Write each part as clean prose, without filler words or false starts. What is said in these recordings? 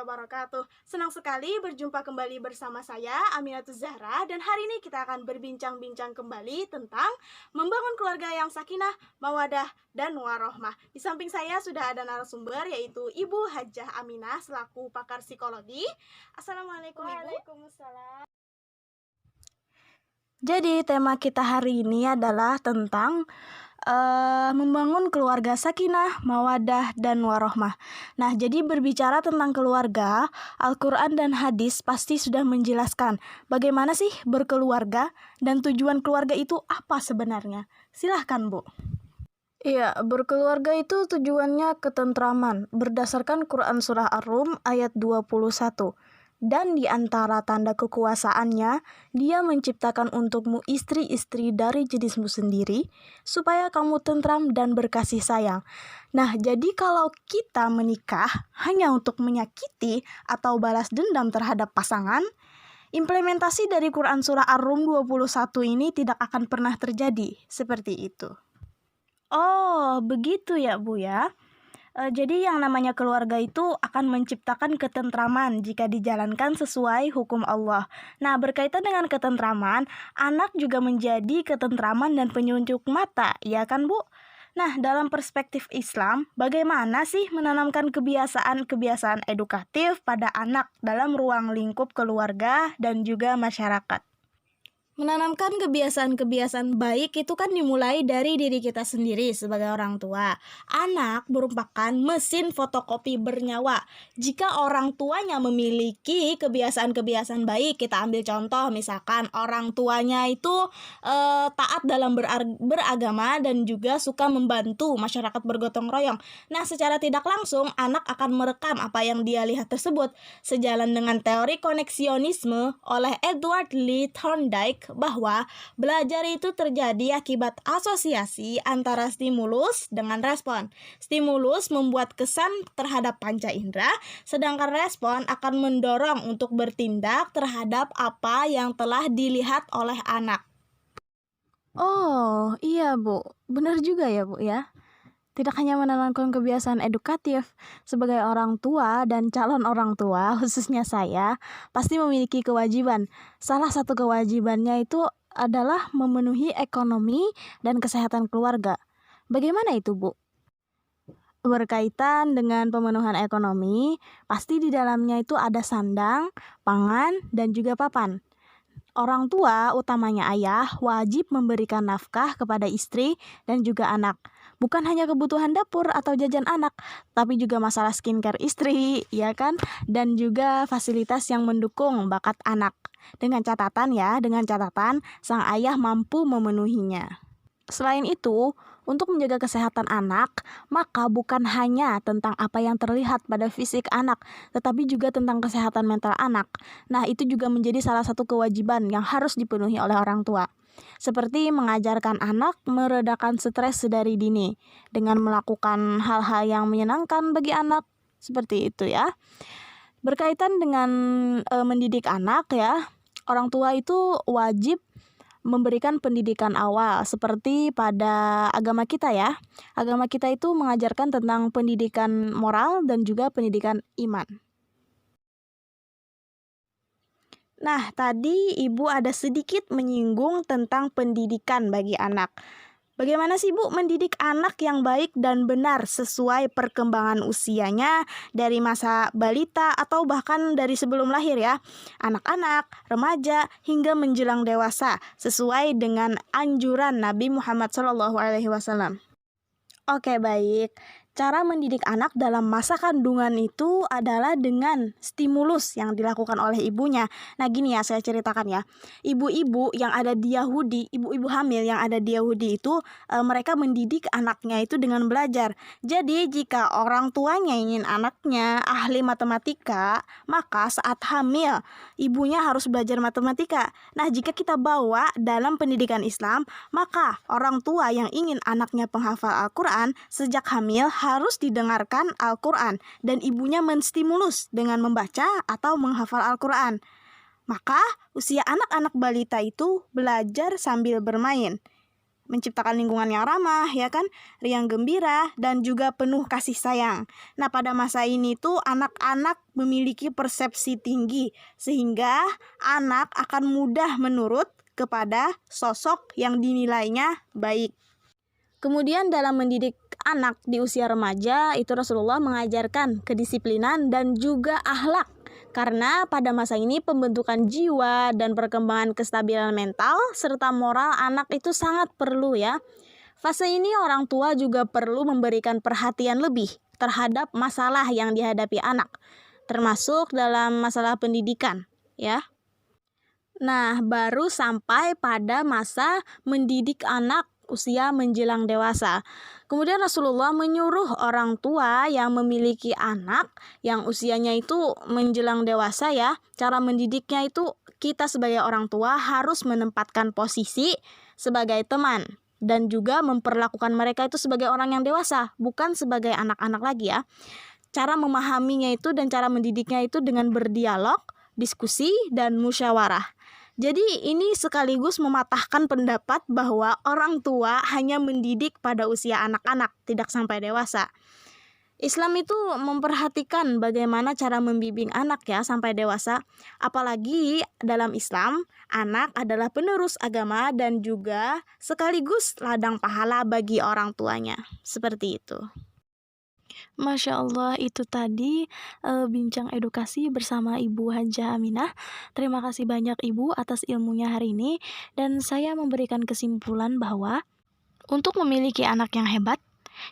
wabarakatuh. Senang sekali berjumpa kembali bersama saya, Aminatul Zahra, dan hari ini kita akan berbincang-bincang kembali tentang membangun keluarga yang sakinah, mawadah, dan warohmah. Di samping saya sudah ada narasumber, yaitu Ibu Hajah Aminah, selaku pakar psikologi. Assalamualaikum, Ibu. Waalaikumsalam. Jadi, tema kita hari ini adalah tentang membangun keluarga sakinah, mawadah, dan warohmah. Nah, jadi berbicara tentang keluarga, Al-Quran dan hadis pasti sudah menjelaskan bagaimana sih berkeluarga dan tujuan keluarga itu apa sebenarnya. Silahkan, Bu. Iya, berkeluarga itu tujuannya ketentraman berdasarkan Quran Surah Ar-Rum ayat 21. Dan di antara tanda kekuasaannya, dia menciptakan untukmu istri-istri dari jenismu sendiri, supaya kamu tentram dan berkasih sayang. Nah, jadi kalau kita menikah hanya untuk menyakiti atau balas dendam terhadap pasangan, implementasi dari Quran Surah Ar-Rum 21 ini tidak akan pernah terjadi seperti itu. Oh, begitu ya, Bu ya. Jadi yang namanya keluarga itu akan menciptakan ketentraman jika dijalankan sesuai hukum Allah. Nah, berkaitan dengan ketentraman, anak juga menjadi ketentraman dan penyunjuk mata, ya kan, Bu? Nah, dalam perspektif Islam, bagaimana sih menanamkan kebiasaan-kebiasaan edukatif pada anak dalam ruang lingkup keluarga dan juga masyarakat? Menanamkan kebiasaan-kebiasaan baik itu kan dimulai dari diri kita sendiri sebagai orang tua. Anak merupakan mesin fotokopi bernyawa. Jika orang tuanya memiliki kebiasaan-kebiasaan baik, kita ambil contoh misalkan orang tuanya itu taat dalam beragama dan juga suka membantu masyarakat bergotong royong. Nah, secara tidak langsung anak akan merekam apa yang dia lihat tersebut. Sejalan dengan teori koneksionisme oleh Edward Lee Thorndike, bahwa belajar itu terjadi akibat asosiasi antara stimulus dengan respon. Stimulus membuat kesan terhadap panca indera, sedangkan respon akan mendorong untuk bertindak terhadap apa yang telah dilihat oleh anak. Oh, iya, Bu. Benar juga ya, Bu ya. Tidak hanya menanamkan kebiasaan edukatif, sebagai orang tua dan calon orang tua, khususnya saya, pasti memiliki kewajiban. Salah satu kewajibannya itu adalah memenuhi ekonomi dan kesehatan keluarga. Bagaimana itu, Bu? Berkaitan dengan pemenuhan ekonomi, pasti di dalamnya itu ada sandang, pangan, dan juga papan. Orang tua, utamanya ayah, wajib memberikan nafkah kepada istri dan juga anak. Bukan hanya kebutuhan dapur atau jajan anak, tapi juga masalah skincare istri, ya kan? Dan juga fasilitas yang mendukung bakat anak. Dengan catatan sang ayah mampu memenuhinya. Selain itu, untuk menjaga kesehatan anak, maka bukan hanya tentang apa yang terlihat pada fisik anak, tetapi juga tentang kesehatan mental anak. Nah, itu juga menjadi salah satu kewajiban yang harus dipenuhi oleh orang tua. Seperti mengajarkan anak meredakan stres sedari dini, dengan melakukan hal-hal yang menyenangkan bagi anak, seperti itu ya. Berkaitan dengan mendidik anak ya, orang tua itu wajib memberikan pendidikan awal seperti pada agama kita ya. Agama kita itu mengajarkan tentang pendidikan moral dan juga pendidikan iman. Nah, tadi Ibu ada sedikit menyinggung tentang pendidikan bagi anak. Bagaimana sih, Bu, mendidik anak yang baik dan benar sesuai perkembangan usianya dari masa balita atau bahkan dari sebelum lahir ya, anak-anak, remaja, hingga menjelang dewasa sesuai dengan anjuran Nabi Muhammad SAW. Oke, baik. Cara mendidik anak dalam masa kandungan itu adalah dengan stimulus yang dilakukan oleh ibunya. Nah, gini ya, saya ceritakan ya. Ibu-ibu yang ada di Yahudi, ibu-ibu hamil yang ada di Yahudi itu, mereka mendidik anaknya itu dengan belajar. Jadi, jika orang tuanya ingin anaknya ahli matematika, maka saat hamil, ibunya harus belajar matematika. Nah, jika kita bawa dalam pendidikan Islam, maka orang tua yang ingin anaknya penghafal Al-Quran sejak hamil harus didengarkan Al-Quran dan ibunya menstimulus dengan membaca atau menghafal Al-Quran. Maka usia anak-anak balita itu belajar sambil bermain. menciptakan lingkungan yang ramah, ya kan, riang gembira, dan juga penuh kasih sayang. Nah, pada masa ini tuh anak-anak memiliki persepsi tinggi, sehingga anak akan mudah menurut kepada sosok yang dinilainya baik. Kemudian dalam mendidik anak di usia remaja, itu Rasulullah mengajarkan kedisiplinan dan juga akhlak. Karena pada masa ini pembentukan jiwa dan perkembangan kestabilan mental serta moral anak itu sangat perlu ya. Fase ini orang tua juga perlu memberikan perhatian lebih terhadap masalah yang dihadapi anak, termasuk dalam masalah pendidikan ya. Nah, baru sampai pada masa mendidik anak usia menjelang dewasa. Kemudian Rasulullah menyuruh orang tua yang memiliki anak yang usianya itu menjelang dewasa ya, cara mendidiknya itu kita sebagai orang tua harus menempatkan posisi sebagai teman dan juga memperlakukan mereka itu sebagai orang yang dewasa, bukan sebagai anak-anak lagi ya. Cara memahaminya itu dan cara mendidiknya itu dengan berdialog, diskusi, dan musyawarah. Jadi ini sekaligus mematahkan pendapat bahwa orang tua hanya mendidik pada usia anak-anak, tidak sampai dewasa. Islam itu memperhatikan bagaimana cara membimbing anak ya sampai dewasa. Apalagi dalam Islam, anak adalah penerus agama dan juga sekaligus ladang pahala bagi orang tuanya. Seperti itu. Masya Allah, itu tadi bincang edukasi bersama Ibu Hajah Aminah. Terima kasih banyak Ibu atas ilmunya hari ini. Dan saya memberikan kesimpulan bahwa untuk memiliki anak yang hebat,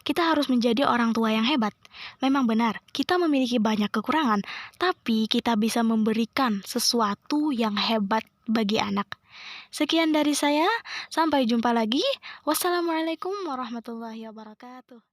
kita harus menjadi orang tua yang hebat. Memang benar, kita memiliki banyak kekurangan, tapi kita bisa memberikan sesuatu yang hebat bagi anak. Sekian dari saya, sampai jumpa lagi. Wassalamualaikum warahmatullahi wabarakatuh.